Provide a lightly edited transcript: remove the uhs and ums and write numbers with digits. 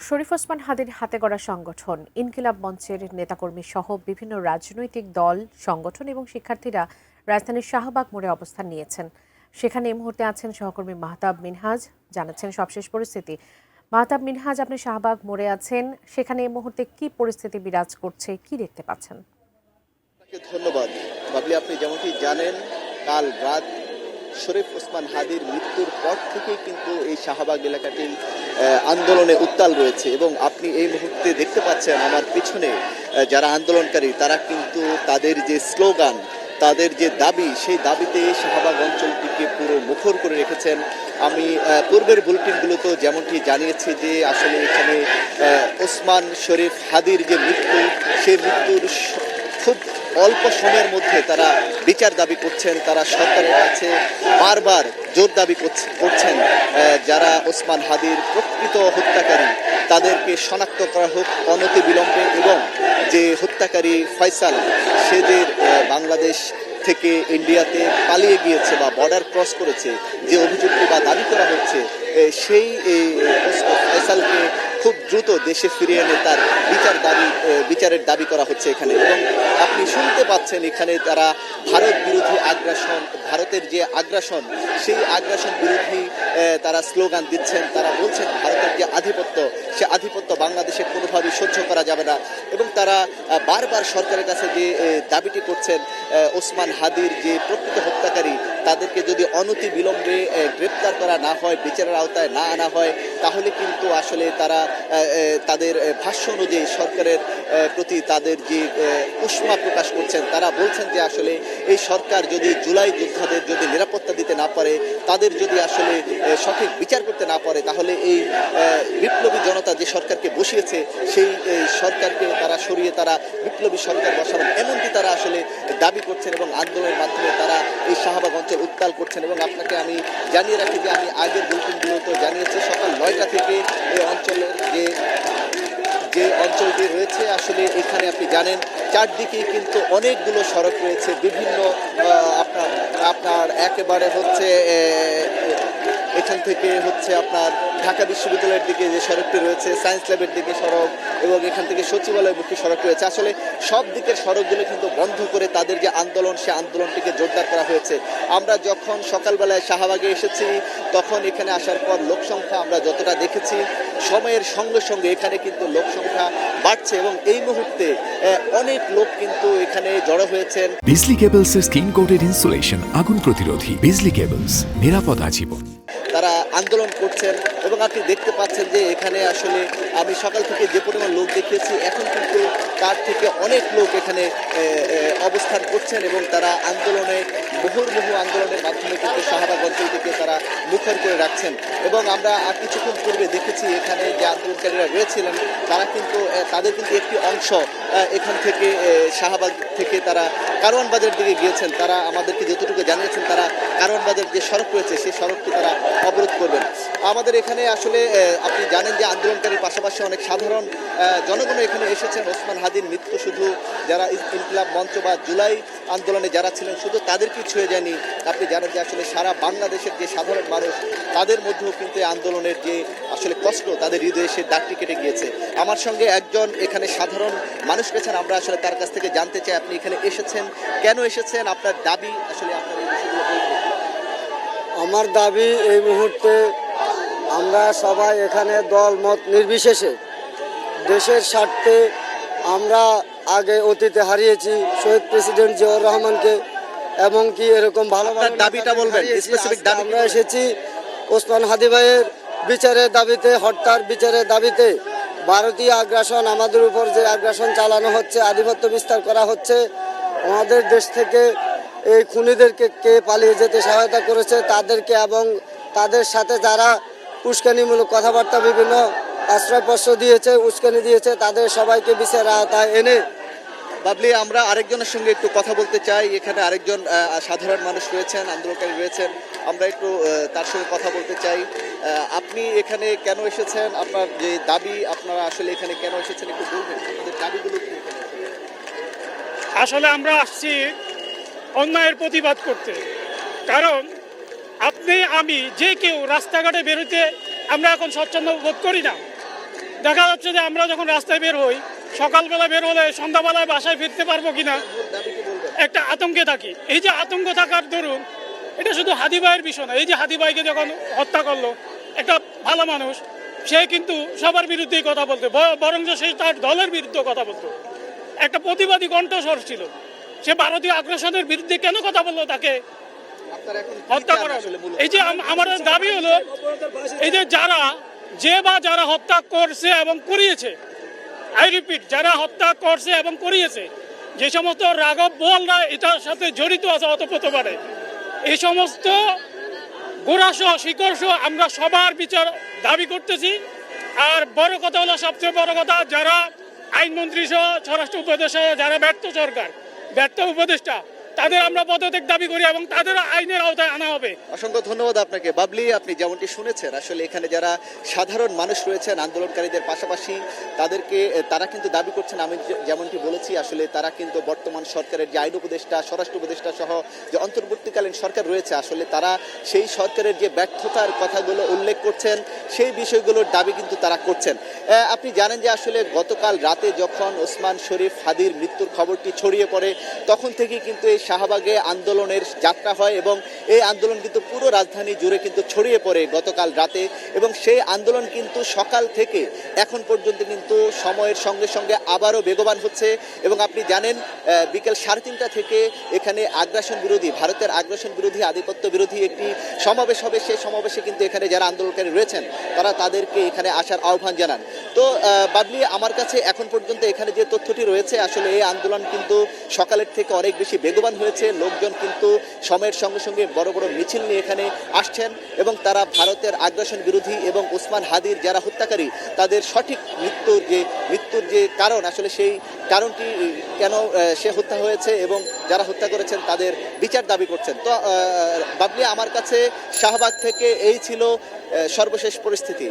শরীফ ওসমান হাদির হাতে গড়া সংগঠন ইনকিলাব মঞ্চের নেতাকর্মী সহ বিভিন্ন রাজনৈতিক দল, সংগঠন এবং শিক্ষার্থীরা রাজধানীর শাহবাগ মোড়ে অবস্থান নিয়েছেন। সেখানে এই মুহূর্তে আছেন সহকর্মী মাহতাব মিনহাজ, জানাচ্ছেন সবশেষ পরিস্থিতি। মাহতাব মিনহাজ, আপনি শাহবাগ মোড়ে আছেন, সেখানে এই মুহূর্তে কি পরিস্থিতি বিরাজ করছে, কি দেখতে পাচ্ছেন? ধন্যবাদ বাবলি। আপনি যেমনটি জানেন, কাল রাত শরীফ ওসমান হাদির মৃত্যুর পর থেকেই কিন্তু এই শাহবাগ এলাকাটি আন্দোলনে উত্তাল রয়েছে এবং আপনি এই মুহূর্তে দেখতে পাচ্ছেন আমার পিছনে যারা আন্দোলনকারী তারা কিন্তু তাদের যে স্লোগান, তাদের যে দাবি, সেই দাবিতে শাহবাগ অঞ্চলটিকে পুরো মুখর করে রেখেছেন। আমি পূর্বের বুলেটিনগুলোতেও যেমনটি জানিয়েছি যে আসলে এখানে ওসমান শরীফ হাদির যে মৃত্যু, সেই মৃত্যুর খুব অল্প সময়ের মধ্যে তারা বিচার দাবি করছেন। তারা সরকারের কাছে বারবার জোর দাবি করছেন যারা ওসমান হাদির প্রকৃত হত্যাকারী তাদেরকে শনাক্ত করা হোক অনতি বিলম্বে, এবং যে হত্যাকারী ফয়সাল সেদের বাংলাদেশ থেকে ইন্ডিয়াতে পালিয়ে গিয়েছে বা বর্ডার ক্রস করেছে, যে অভিযুক্ত বা দাবি করা হচ্ছে, সেই ফয়সালকে খুব দ্রুত দেশে ফিরিয়ে এনে তার বিচারের দাবি করা হচ্ছে এখানে। এবং আপনি শুনতে পাচ্ছেন এখানে তারা ভারত বিরোধী আগ্রাসন, ভারতের যে আগ্রাসন, সেই আগ্রাসন বিরোধী তারা স্লোগান দিচ্ছেন। তারা বলছেন ভারতের যে আধিপত্য, সে আধিপত্য বাংলাদেশে কোনোভাবেই সহ্য করা যাবে না। এবং তারা বারবার সরকারের কাছে যে দাবিটি করছেন, ওসমান হাদির যে প্রকৃত হত্যাকারী তাদেরকে যদি অনতি বিলম্বে গ্রেপ্তার করা না হয়, বিচারের আওতায় না আনা হয়, তাহলে কিন্তু আসলে তারা তাদের ভাষ্য অনুযায়ী সরকারের প্রতি তাদের যে উষ্মা প্রকাশ করছেন। তারা বলছেন যে আসলে এই সরকার যদি জুলাই যোদ্ধাদের যদি নিরাপত্তা দিতে না পারে, তাদের যদি আসলে সঠিক বিচার করতে না পারে, তাহলে এই বিপ্লবী জনতা যে সরকারকে বসিয়েছে সেই সরকারকে তারা সরিয়ে তারা বিপ্লবী সরকার বসাবেন, এমনটি তারা আসলে দাবি করছেন এবং আন্দোলনের মাধ্যমে তারা এই শাহবাগ অঞ্চল উত্তাল করছেন। এবং আপনাকে আমি জানিয়ে রাখি যে আমি আগের বুলেটিনগুলোতে জানিয়েছি সকাল 9টা থেকে এই অঞ্চলের যে অঞ্চলটি রয়েছে, আসলে এখানে আপনি জানেন চারদিকে কিন্তু অনেকগুলো সড়ক রয়েছে, বিভিন্ন আপনার একেবারে হচ্ছে এখান থেকে হচ্ছে আপনার ঢাকা বিশ্ববিদ্যালয়ের দিকে যে সড়কটি রয়েছে, সায়েন্স ল্যাবের দিকে সড়ক, এবং এখান থেকে সচিবালয়মুখী সড়ক রয়েছে। আসলে সব দিকের সড়কগুলো কিন্তু বন্ধ করে তাদের যে আন্দোলন, সে আন্দোলনটিকে জোরদার করা হয়েছে। আমরা যখন সকালবেলায় শাহবাগে এসেছি, তখন এখানে আসার পর লোক সংখ্যা আমরা যতটা দেখেছি, সময়ের সঙ্গে সঙ্গে এখানে কিন্তু লোক সংখ্যা বাড়ছে এবং এই মুহূর্তে অনেক লোক কিন্তু এখানে জড়ো হয়েছেন। বিজলি কেবলস এর স্কিন কোটেড ইনসুলেশন আগুন প্রতিরোধী। বিজলি কেবলস, নিরাপদ আজীবন। তারা আন্দোলন করছেন এবং আপনি দেখতে পাচ্ছেন যে এখানে আসলে আমি সকাল থেকে যে পরিমাণ লোক দেখিয়েছি, এখন কিন্তু তার থেকে অনেক লোক এখানে অবস্থান করছেন এবং তারা আন্দোলনে মুহুর্মুহু আন্দোলনের মাধ্যমে কিন্তু শাহবাগ অঞ্চলটিকে তারা মুখর করে রাখছেন। এবং আমরা কিছুক্ষণ পূর্বে দেখেছি এখানে যে আন্দোলনকারীরা রয়েছিলেন, তারা কিন্তু তাদের কিন্তু একটি অংশ এখান থেকে শাহবাগ থেকে তারা কারওয়ান বাজারের দিকে গিয়েছেন। তারা আমাদেরকে যতটুকু জানিয়েছেন, তারা কারওয়ান বাজারের যে সড়ক রয়েছে সেই সড়কটি তারা অবরোধ করবেন। আমাদের এখানে আসলে আপনি জানেন যে আন্দোলনকারীর পাশাপাশি অনেক সাধারণ জনগণ এখানে এসেছেন। ওসমান হাদির মৃত্যু শুধু যারা ইনকিলাব মঞ্চ বা জুলাই আন্দোলনে যারা ছিলেন শুধু তাদেরকেই ছুঁয়ে যায়নি। আপনি জানেন যে আসলে সারা বাংলাদেশের যে সাধারণ মানুষ, তাদের মধ্যেও কিন্তু এই আন্দোলনের যে আসলে কষ্ট, তাদের হৃদয়ে সে দাগটি কেটে গিয়েছে। আমার সঙ্গে একজন এখানে সাধারণ মানুষ গেছেন, আমরা আসলে তার কাছ থেকে জানতে চাই আপনি এখানে এসেছেন, কেন এসেছেন, আপনার দাবি আসলে আপনার এই বিষয়গুলো বলবেন। আমার দাবি এই মুহূর্তে আমরা সবাই এখানে দল মত নির্বিশেষে দেশের স্বার্থে, আমরা আগে অতীতে হারিয়েছি শহীদ প্রেসিডেন্ট জিয়াউর রহমানকে, এবং কি এরকম ভালো দাবিটা বলবেন, স্পেসিফিক দাবি। আমরা এসেছি ওসমান হাদি ভাইয়ের বিচারের দাবিতে, হত্যার বিচারের দাবিতে। ভারতীয় আগ্রাসন, আমাদের উপর যে আগ্রাসন চালানো হচ্ছে, আধিপত্য বিস্তার করা হচ্ছে, আমাদের দেশ থেকে এই খুনিদেরকে কে পালিয়ে যেতে সহায়তা করেছে তাদেরকে, এবং তাদের সাথে যারা উস্কানিমূলক কথাবার্তা বিভিন্ন আশ্রয়পত্র দিয়েছে, উস্কানি দিয়েছে, তাদের সবাইকে বিচারের আওতায় এনে। বাবলি, আমরা আরেকজনের সঙ্গে একটু কথা বলতে চাই। এখানে আরেকজন সাধারণ মানুষ রয়েছেন, আন্দোলনকারী রয়েছেন, আমরা একটু তার সঙ্গে কথা বলতে চাই। আপনি এখানে কেন এসেছেন, আপনার যে দাবি, আপনারা আসলে এখানে কেন এসেছেন একটু বলবেন, আপনাদের দাবিগুলো কি? আসলে আমরা আসছি অন্যায়ের প্রতিবাদ করতে, কারণ আপনি আমি যে কেউ রাস্তাঘাটে বেরোতে আমরা এখন স্বচ্ছন্দ বোধ করি না। দেখা যাচ্ছে যে আমরা যখন রাস্তায় বের হই, সকালবেলা বের হলে সন্ধ্যাবেলায় বাসায় ফিরতে পারবো কিনা একটা আতঙ্কে থাকি। এই যে আতঙ্ক থাকার দরুন, এটা শুধু হাদি ভাইয়ের বিষয় না। এই যে হাদি ভাইকে যখন হত্যা করলো, একটা ভালো মানুষ, সে কিন্তু সবার বিরুদ্ধেই কথা বলতো, বরং সে তার দলের বিরুদ্ধে কথা বলতো। একটা প্রতিবাদী কণ্ঠস্বর ছিল। সে ভারতীয় আগ্রাসনের বিরুদ্ধে কেন কথা বললো, তাকে আপনারা এখন কি হত্যা চান করা। আসলে মূলত? এই যে আমাদের দাবি হলো, এই যে যারা হত্যা করছে এবং করিয়েছে, আই রিপিট, যারা হত্যা করছে এবং করিয়েছে, যে সমস্ত রাঘব বোয়ালরা এটার সাথে জড়িত আছে অতপ্রতভাবে, এই সমস্ত গোড়াসহ শিকড়সহ আমরা সবার বিচার দাবি করতেছি। আর বড় কথা হলো, সবচেয়ে বড় কথা, যারা আইনমন্ত্রী সহ স্বরাষ্ট্র উপদেষ্টা, যারা ব্যর্থ সরকার, ব্যর্থ উপদেষ্টা, তাদের আমরা পদত্যাগ দাবি করি এবং তাদের আইনের আওতায় আনা হবে। অসংখ্য ধন্যবাদ আপনাকে। বাবলি, আপনি যেমনটি শুনেছেন, আসলে এখানে যারা সাধারণ মানুষ রয়েছেন আন্দোলনকারীদের পাশাপাশি তারা কিন্তু দাবি করছেন, আমি যেমনটি বলেছি, আসলে তারা কিন্তু বর্তমান সরকারের যে আইন উপদেষ্টা, স্বরাষ্ট্র উপদেষ্টা সহ যে অন্তর্বর্তীকালীন সরকার রয়েছে, আসলে তারা সেই সরকারের যে ব্যর্থতার কথাগুলো উল্লেখ করছেন, সেই বিষয়গুলোর দাবি কিন্তু তারা করছেন। আপনি জানেন যে আসলে গতকাল রাতে যখন ওসমান শরীফ হাদির মৃত্যুর খবরটি ছড়িয়ে পড়ে, তখন থেকেই কিন্তু এই শাহবাগে আন্দোলনের যাত্রা হয় এবং এই আন্দোলন কিন্তু পুরো রাজধানী জুড়ে কিন্তু ছড়িয়ে পড়ে গতকাল রাতে। এবং সেই আন্দোলন কিন্তু সকাল থেকে এখন পর্যন্ত কিন্তু সময়ের সঙ্গে সঙ্গে আবারও বেগবান হচ্ছে। এবং আপনি জানেন বিকেল 3:30 থেকে এখানে আগ্রাসন বিরোধী, ভারতের আগ্রাসন বিরোধী, আধিপত্য বিরোধী একটি সমাবেশ হবে। সেই সমাবেশে কিন্তু এখানে যারা আন্দোলনকারী রয়েছেন তারা তাদেরকে এখানে আসার আহ্বান জানান। তো বাবলি, আমার কাছে এখন পর্যন্ত এখানে যে তথ্যটি রয়েছে, আসলে এই আন্দোলন কিন্তু সকালের থেকে অনেক বেশি বেগবান হয়েছে। লোকজন কিন্তু সময়ের সঙ্গে সঙ্গে বড় বড় মিছিল নিয়ে এখানে আসছেন এবং তারা ভারতের আগ্রাসন বিরোধী এবং ওসমান হাদির যারা হত্যাকারী, তাদের সঠিক মৃত্যুর যে কারণ, আসলে সেই কারণটি কেন সে হত্যা হয়েছে এবং যারা হত্যা করেছেন তাদের বিচার দাবি করছেন। তো বাবলি, আমার কাছে শাহবাগ থেকে এই ছিল সর্বশেষ পরিস্থিতি।